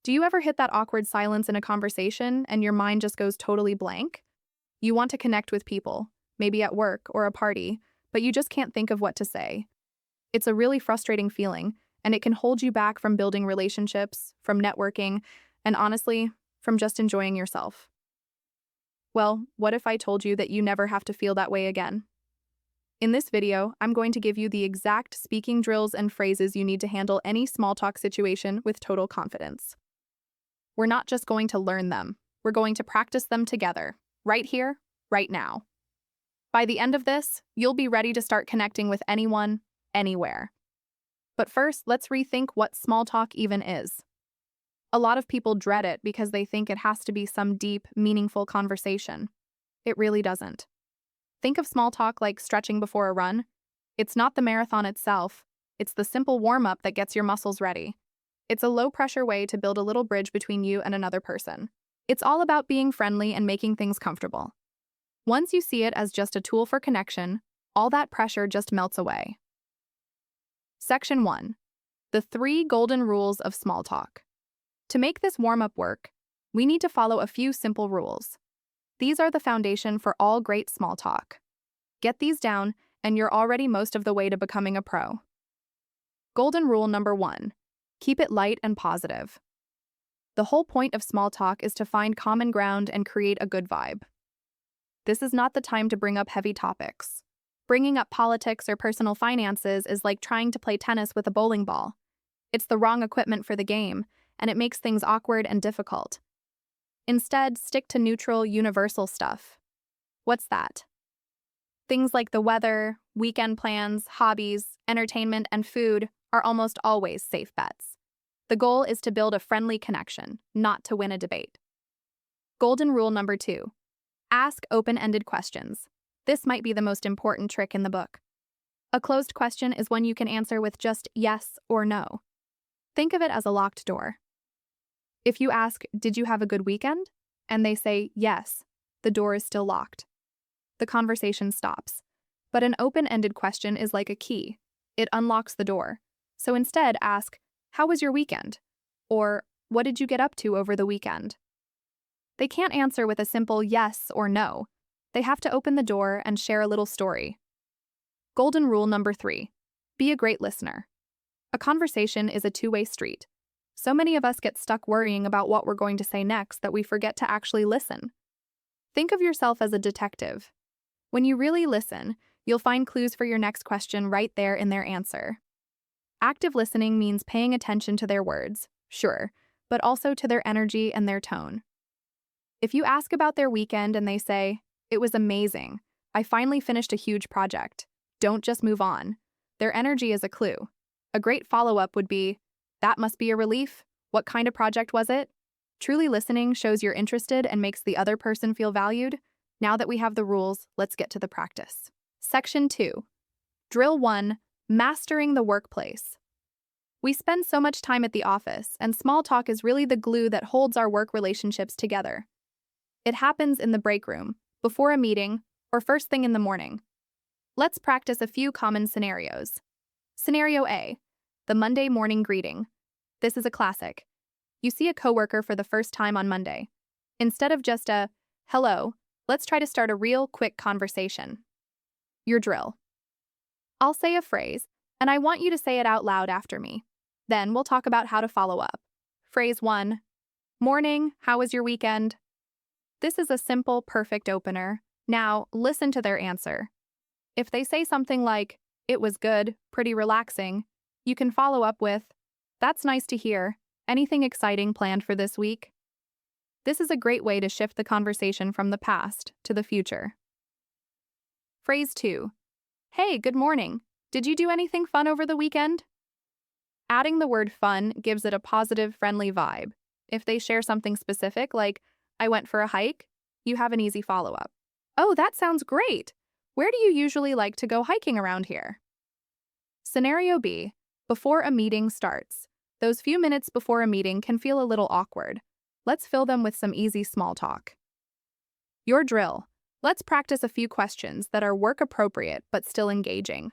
Do you ever hit that awkward silence in a conversation and your mind just goes totally blank? You want to connect with people, maybe at work or a party, but you just can't think of what to say. It's a really frustrating feeling, and it can hold you back from building relationships, from networking, and honestly, from just enjoying yourself. Well, what if I told you that you never have to feel that way again? In this video, I'm going to give you the exact speaking drills and phrases you need to handle any small talk situation with total confidence. We're not just going to learn them, we're going to practice them together, right here, right now. By the end of this, you'll be ready to start connecting with anyone, anywhere. But first, let's rethink what small talk even is. A lot of people dread it because they think it has to be some deep, meaningful conversation. It really doesn't. Think of small talk like stretching before a run. It's not the marathon itself, it's the simple warm-up that gets your muscles ready. It's a low-pressure way to build a little bridge between you and another person. It's all about being friendly and making things comfortable. Once you see it as just a tool for connection, all that pressure just melts away. Section 1. The 3 golden rules of small talk. To make this warm-up work, we need to follow a few simple rules. These are the foundation for all great small talk. Get these down, and you're already most of the way to becoming a pro. Golden rule number 1. Keep it light and positive. The whole point of small talk is to find common ground and create a good vibe. This is not the time to bring up heavy topics. Bringing up politics or personal finances is like trying to play tennis with a bowling ball. It's the wrong equipment for the game, and it makes things awkward and difficult. Instead, stick to neutral, universal stuff. What's that? Things like the weather, weekend plans, hobbies, entertainment, and food are almost always safe bets. The goal is to build a friendly connection, not to win a debate. Golden rule number 2. Ask open-ended questions. This might be the most important trick in the book. A closed question is one you can answer with just yes or no. Think of it as a locked door. If you ask, "Did you have a good weekend?" and they say yes, the door is still locked. The conversation stops. But an open-ended question is like a key. It unlocks the door. So instead, ask, "How was your weekend?" Or, "What did you get up to over the weekend?" They can't answer with a simple yes or no. They have to open the door and share a little story. Golden rule number 3. Be a great listener. A conversation is a two-way street. So many of us get stuck worrying about what we're going to say next that we forget to actually listen. Think of yourself as a detective. When you really listen, you'll find clues for your next question right there in their answer. Active listening means paying attention to their words, sure, but also to their energy and their tone. If you ask about their weekend and they say, "It was amazing. I finally finished a huge project," don't just move on. Their energy is a clue. A great follow-up would be, "That must be a relief. What kind of project was it?" Truly listening shows you're interested and makes the other person feel valued. Now that we have the rules, let's get to the practice. Section 2. Drill 1. Mastering the workplace. We spend so much time at the office, and small talk is really the glue that holds our work relationships together. It happens in the break room, before a meeting, or first thing in the morning. Let's practice a few common scenarios. Scenario A. The Monday morning greeting. This is a classic. You see a coworker for the first time on Monday. Instead of just a, "Hello," let's try to start a real, quick conversation. Your drill. I'll say a phrase, and I want you to say it out loud after me. Then we'll talk about how to follow up. Phrase 1. Morning, how was your weekend? This is a simple, perfect opener. Now, listen to their answer. If they say something like, "It was good, pretty relaxing," you can follow up with, "That's nice to hear. Anything exciting planned for this week?" This is a great way to shift the conversation from the past to the future. Phrase 2. Hey, good morning. Did you do anything fun over the weekend? Adding the word fun gives it a positive, friendly vibe. If they share something specific, like, "I went for a hike," you have an easy follow-up. "Oh, that sounds great. Where do you usually like to go hiking around here?" Scenario B. Before a meeting starts. Those few minutes before a meeting can feel a little awkward. Let's fill them with some easy small talk. Your drill. Let's practice a few questions that are work-appropriate but still engaging.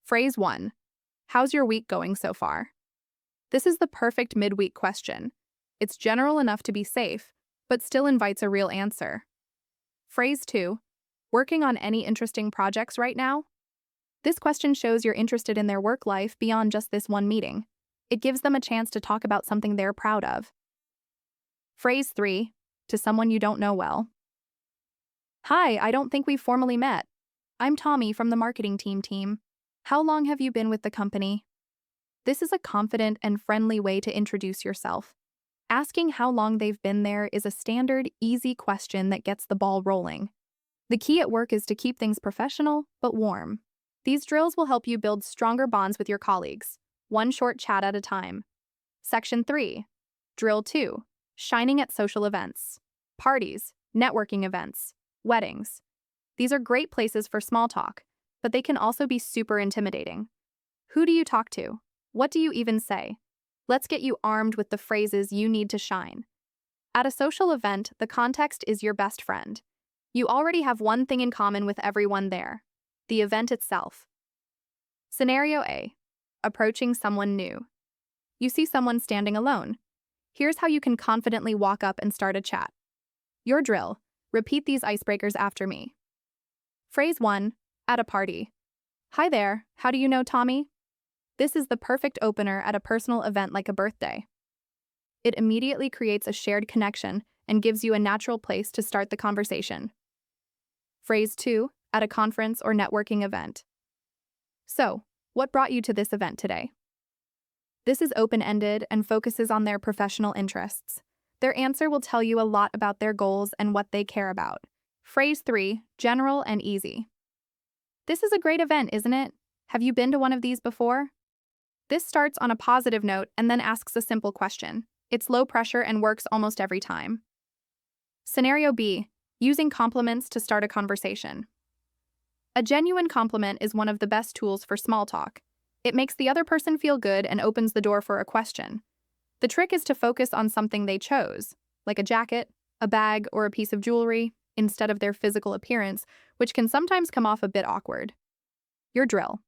Phrase 1. How's your week going so far? This is the perfect midweek question. It's general enough to be safe, but still invites a real answer. Phrase 2. Working on any interesting projects right now? This question shows you're interested in their work life beyond just this one meeting. It gives them a chance to talk about something they're proud of. Phrase 3. To someone you don't know well. Hi, I don't think we've formally met. I'm Tommy from the marketing team. How long have you been with the company? This is a confident and friendly way to introduce yourself. Asking how long they've been there is a standard, easy question that gets the ball rolling. The key at work is to keep things professional but warm. These drills will help you build stronger bonds with your colleagues, one short chat at a time. Section 3. Drill 2. Shining at social events. Parties, networking events, weddings. These are great places for small talk, but they can also be super intimidating. Who do you talk to? What do you even say? Let's get you armed with the phrases you need to shine. At a social event, the context is your best friend. You already have one thing in common with everyone there: the event itself. Scenario A. Approaching someone new. You see someone standing alone. Here's how you can confidently walk up and start a chat. Your drill. Repeat these icebreakers after me. Phrase 1. At a party. Hi there, how do you know Tommy? This is the perfect opener at a personal event like a birthday. It immediately creates a shared connection and gives you a natural place to start the conversation. Phrase 2. At a conference or networking event. So, what brought you to this event today? This is open-ended and focuses on their professional interests. Their answer will tell you a lot about their goals and what they care about. Phrase 3. General and easy. This is a great event, isn't it? Have you been to one of these before? This starts on a positive note and then asks a simple question. It's low pressure and works almost every time. Scenario B. Using compliments to start a conversation. A genuine compliment is one of the best tools for small talk. It makes the other person feel good and opens the door for a question. The trick is to focus on something they chose, like a jacket, a bag, or a piece of jewelry, instead of their physical appearance, which can sometimes come off a bit awkward. Your drill.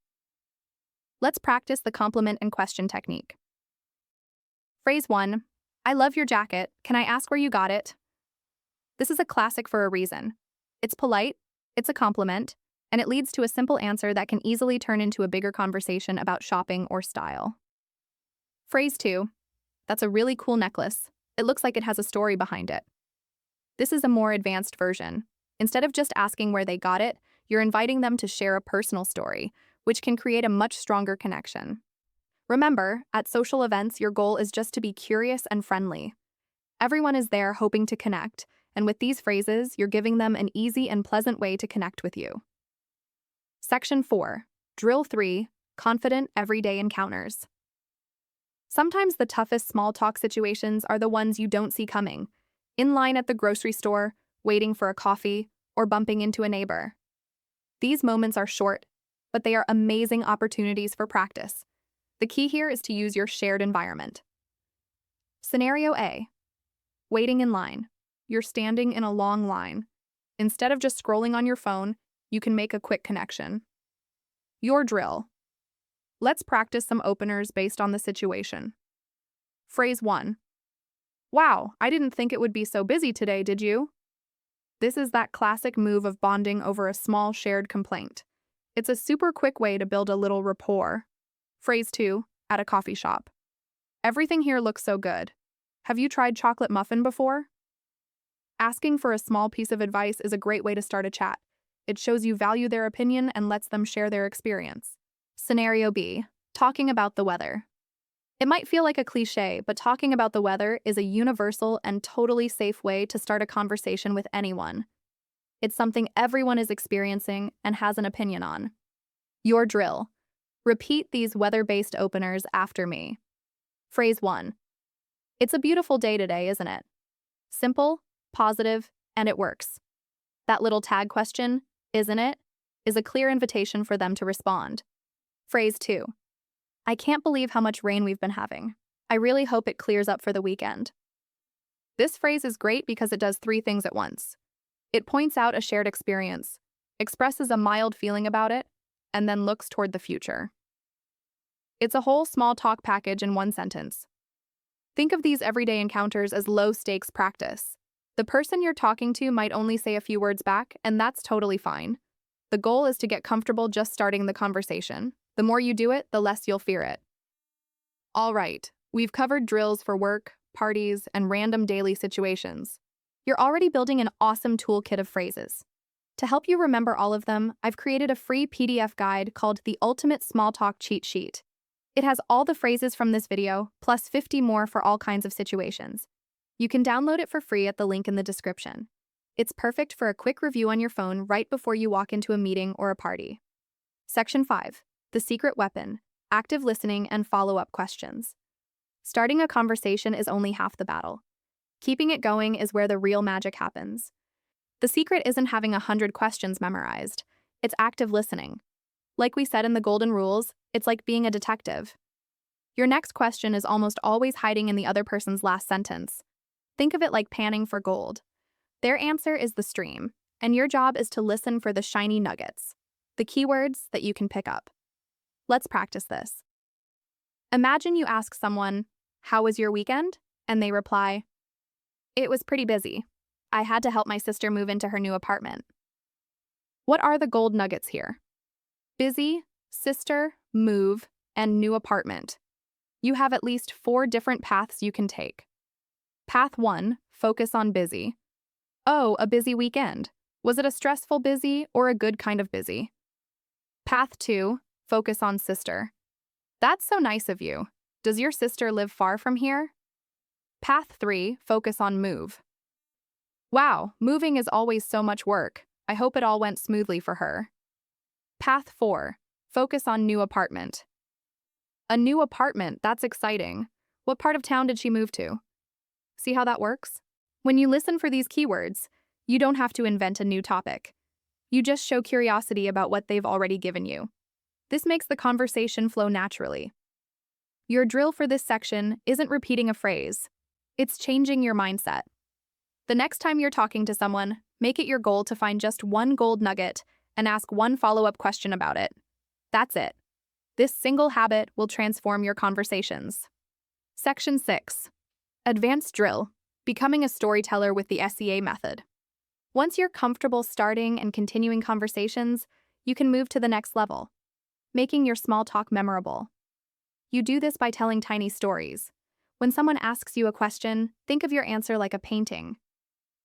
Let's practice the compliment and question technique. Phrase 1. I love your jacket. Can I ask where you got it? This is a classic for a reason. It's polite, it's a compliment, and it leads to a simple answer that can easily turn into a bigger conversation about shopping or style. Phrase 2. That's a really cool necklace. It looks like it has a story behind it. This is a more advanced version. Instead of just asking where they got it, you're inviting them to share a personal story, which can create a much stronger connection. Remember, at social events, your goal is just to be curious and friendly. Everyone is there hoping to connect, and with these phrases, you're giving them an easy and pleasant way to connect with you. Section 4. Drill 3. Confident everyday encounters. Sometimes the toughest small talk situations are the ones you don't see coming. In line at the grocery store, waiting for a coffee, or bumping into a neighbor. These moments are short, but they are amazing opportunities for practice. The key here is to use your shared environment. Scenario A. Waiting in line. You're standing in a long line. Instead of just scrolling on your phone, you can make a quick connection. Your drill. Let's practice some openers based on the situation. Phrase 1. Wow, I didn't think it would be so busy today, did you? This is that classic move of bonding over a small shared complaint. It's a super quick way to build a little rapport. Phrase 2. At a coffee shop. Everything here looks so good. Have you tried chocolate muffin before? Asking for a small piece of advice is a great way to start a chat. It shows you value their opinion and lets them share their experience. Scenario B. Talking about the weather. It might feel like a cliche, but talking about the weather is a universal and totally safe way to start a conversation with anyone. It's something everyone is experiencing and has an opinion on. Your drill. Repeat these weather-based openers after me. Phrase 1. It's a beautiful day today, isn't it? Simple, positive, and it works. That little tag question, isn't it, is a clear invitation for them to respond. Phrase 2. I can't believe how much rain we've been having. I really hope it clears up for the weekend. This phrase is great because it does 3 things at once. It points out a shared experience, expresses a mild feeling about it, and then looks toward the future. It's a whole small talk package in one sentence. Think of these everyday encounters as low-stakes practice. The person you're talking to might only say a few words back, and that's totally fine. The goal is to get comfortable just starting the conversation. The more you do it, the less you'll fear it. All right, we've covered drills for work, parties, and random daily situations. You're already building an awesome toolkit of phrases. To help you remember all of them, I've created a free PDF guide called the Ultimate Small Talk Cheat Sheet. It has all the phrases from this video, plus 50 more for all kinds of situations. You can download it for free at the link in the description. It's perfect for a quick review on your phone right before you walk into a meeting or a party. Section 5. The Secret Weapon. Active listening and follow-up questions. Starting a conversation is only half the battle. Keeping it going is where the real magic happens. The secret isn't having 100 questions memorized. It's active listening. Like we said in the golden rules, it's like being a detective. Your next question is almost always hiding in the other person's last sentence. Think of it like panning for gold. Their answer is the stream, and your job is to listen for the shiny nuggets, the keywords that you can pick up. Let's practice this. Imagine you ask someone, "How was your weekend?" And they reply, "It was pretty busy. I had to help my sister move into her new apartment." What are the gold nuggets here? Busy, sister, move, and new apartment. You have at least 4 different paths you can take. Path 1, focus on busy. Oh, a busy weekend. Was it a stressful busy or a good kind of busy? Path 2, focus on sister. That's so nice of you. Does your sister live far from here? Path 3, focus on move. Wow, moving is always so much work. I hope it all went smoothly for her. Path 4, focus on new apartment. A new apartment, that's exciting. What part of town did she move to? See how that works? When you listen for these keywords, you don't have to invent a new topic. You just show curiosity about what they've already given you. This makes the conversation flow naturally. Your drill for this section isn't repeating a phrase. It's changing your mindset. The next time you're talking to someone, make it your goal to find just one gold nugget and ask one follow-up question about it. That's it. This single habit will transform your conversations. Section 6. Advanced drill. Becoming a storyteller with the S.E.A method. Once you're comfortable starting and continuing conversations, you can move to the next level, making your small talk memorable. You do this by telling tiny stories. When someone asks you a question, think of your answer like a painting.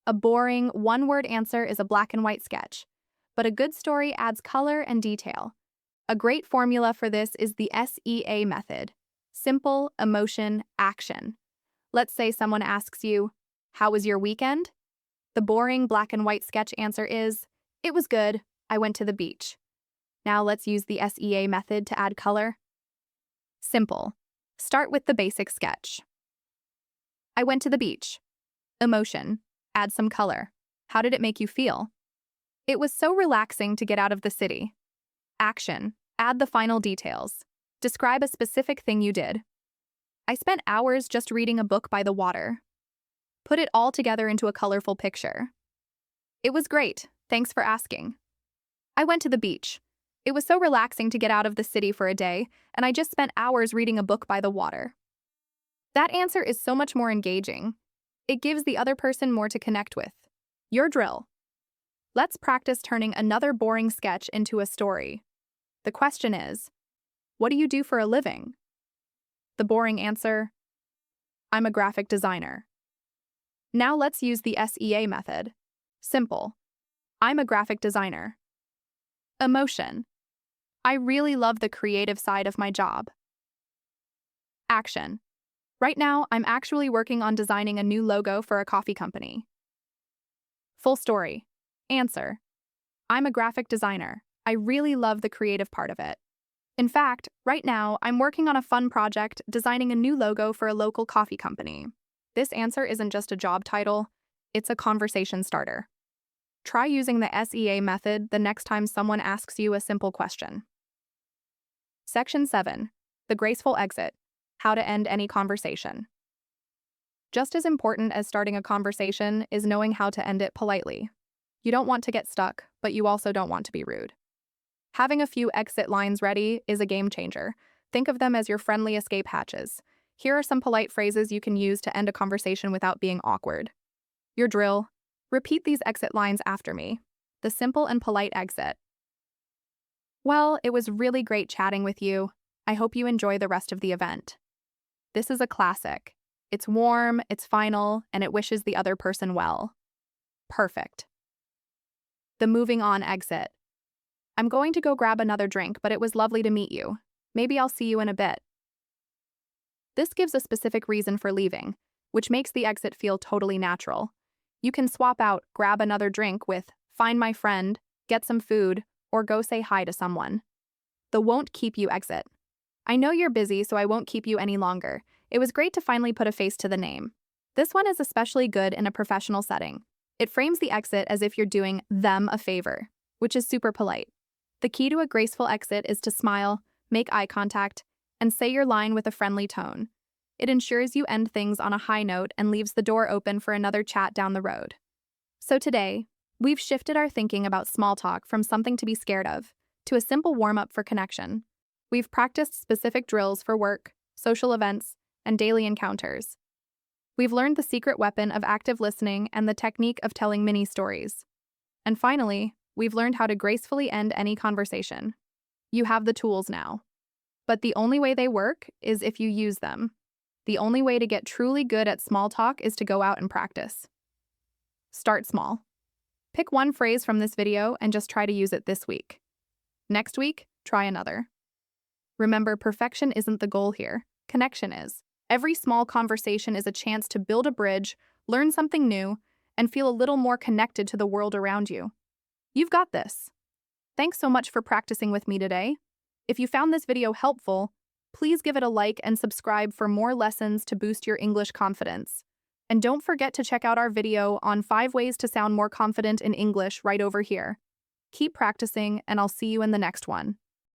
A boring, one-word answer is a black and white sketch, but a good story adds color and detail. A great formula for this is the S.E.A method. Simple, emotion, action. Let's say someone asks you, "How was your weekend?" The boring black and white sketch answer is, "It was good. I went to the beach." Now let's use the S.E.A method to add color. Simple. Start with the basic sketch. I went to the beach. Emotion. Add some color. How did it make you feel? It was so relaxing to get out of the city. Action. Add the final details. Describe a specific thing you did. I spent hours just reading a book by the water. Put it all together into a colorful picture. It was great. Thanks for asking. I went to the beach. It was so relaxing to get out of the city for a day, and I just spent hours reading a book by the water. That answer is so much more engaging. It gives the other person more to connect with. Your drill. Let's practice turning another boring sketch into a story. The question is, what do you do for a living? The boring answer, I'm a graphic designer. Now let's use the S.E.A method. Simple. I'm a graphic designer. Emotion. I really love the creative side of my job. Action. Right now, I'm actually working on designing a new logo for a coffee company. Full story. Answer. I'm a graphic designer. I really love the creative part of it. In fact, right now, I'm working on a fun project designing a new logo for a local coffee company. This answer isn't just a job title, it's a conversation starter. Try using the S.E.A method the next time someone asks you a simple question. Section 7. The graceful exit. How to end any conversation. Just as important as starting a conversation is knowing how to end it politely. You don't want to get stuck, but you also don't want to be rude. Having a few exit lines ready is a game changer. Think of them as your friendly escape hatches. Here are some polite phrases you can use to end a conversation without being awkward. Your drill. Repeat these exit lines after me. The simple and polite exit. Well, it was really great chatting with you. I hope you enjoy the rest of the event. This is a classic. It's warm, it's final, and it wishes the other person well. Perfect. The moving on exit. I'm going to go grab another drink, but it was lovely to meet you. Maybe I'll see you in a bit. This gives a specific reason for leaving, which makes the exit feel totally natural. You can swap out grab another drink with find my friend, get some food, or go say hi to someone. The won't keep you exit. I know you're busy, so I won't keep you any longer. It was great to finally put a face to the name. This one is especially good in a professional setting. It frames the exit as if you're doing them a favor, which is super polite. The key to a graceful exit is to smile, make eye contact, and say your line with a friendly tone. It ensures you end things on a high note and leaves the door open for another chat down the road. So today, we've shifted our thinking about small talk from something to be scared of to a simple warm-up for connection. We've practiced specific drills for work, social events, and daily encounters. We've learned the secret weapon of active listening and the technique of telling mini stories. And finally, we've learned how to gracefully end any conversation. You have the tools now. But the only way they work is if you use them. The only way to get truly good at small talk is to go out and practice. Start small. Pick one phrase from this video and just try to use it this week. Next week, try another. Remember, perfection isn't the goal here. Connection is. Every small conversation is a chance to build a bridge, learn something new, and feel a little more connected to the world around you. You've got this. Thanks so much for practicing with me today. If you found this video helpful, please give it a like and subscribe for more lessons to boost your English confidence. And don't forget to check out our video on 5 ways to sound more confident in English right over here. Keep practicing, and I'll see you in the next one.